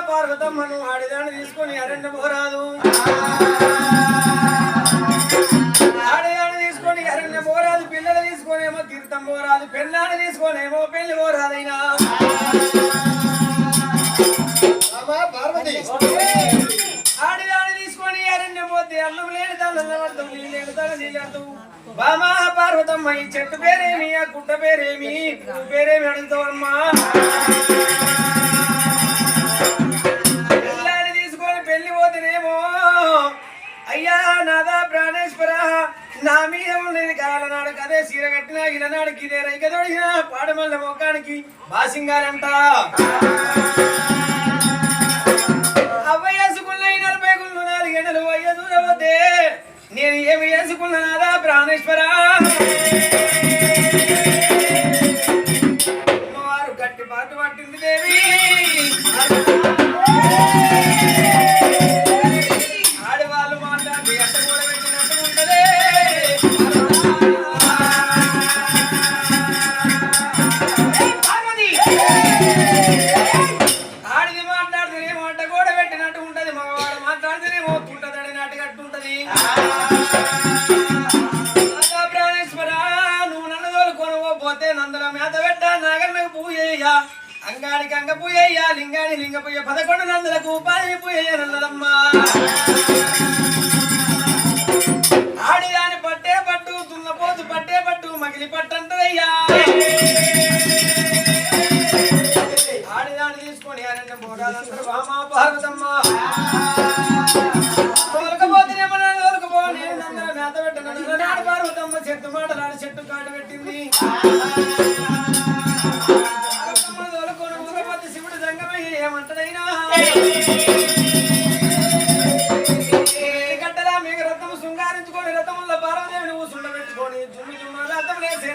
పార్వతమ్మను ఆడిదాన్ని తీసుకొని అరణ్య పోరాదు ఆడిదాన్ని తీసుకొని అరణ్య పోరాదు పిల్లలు తీసుకొనేమో తీర్థం పోరాదు పెళ్ళాన్ని తీసుకొనేమో పెళ్లి పోరాదైనా ఆడిదాన్ని తీసుకొని అరణ్యం పోతే అన్నం లేని తల్లి పడతాం నీళ్ళు లేని తల్లి నీళ్ళు బామా పార్వతమ్మ ఈ చెట్టు పేరేమి ఆ గుట్ట పేరేమి పేరేమి అడుగుతావమ్మా పిల్లాన్ని తీసుకొని పెళ్లి పోతేనేమో అయ్యా నాదా ప్రాణేశ్వర నా మీద ఉన్నది కాలనాడు కదే సీర కట్టినా ఇలనాడికి ఇదే రైక తొడిగిన పాడమల్ల మొక్కానికి బాసింగారంట అవ్వయేసుకున్న 40 గుళ్ళు 4 గంటలు అయ్య దూరపోతే నేను ఏమి వేసుకున్నా నాదా ప్రాణేశ్వర అమ్మవారు గట్టి పాటు పట్టింది దేవి ఆడవాళ్ళు మాట్లాడి అట్ట కూడా పెట్టినట్టు ఉంటదే ఆడిది మాట్లాడితేనేమో అట్ట కూడా పెట్టినట్టు ఉంటది మగవాడు మాట్లాడితేనేమో తుంటదడినట్టు కట్టుంటది ప్రాణేశ్వర నువ్వు నన్ను తోలుకొనవో పోతే నందుల మేత పెట్ట నాగన్నకు పూజయ్యా అంగానికి అంగ పూజయ్యా లింగాని లింగ పూజ 11 నందులకు ఉపాధి పూజయ్యనల్లదమ్మా ఆడిదాని పట్టే పట్టు దున్నపోతు పట్టే పట్టు మగిలి పట్టంటదయ్యా ఆడిదాన్ని తీసుకొని అరణ్యం పోరాలంటారు బామా పార్వతమ్మ తోలకపోతేనేమో తోలకపో నేను నందర మేత పెట్టను నాడు పార్వతమ్మ చెట్టు మాటలాడి చెట్టు కాటు పెట్టింది తోలుకొని ఊరపోతే శివుడు సంగమయ్య ఏమంటదైనా గడ్డలా మీకు రథము శృంగారించుకొని రథముల పార్వదేవి నువ్వు సుండబెట్టుకొని జుమ్మి జుమ్మ రథం లేసే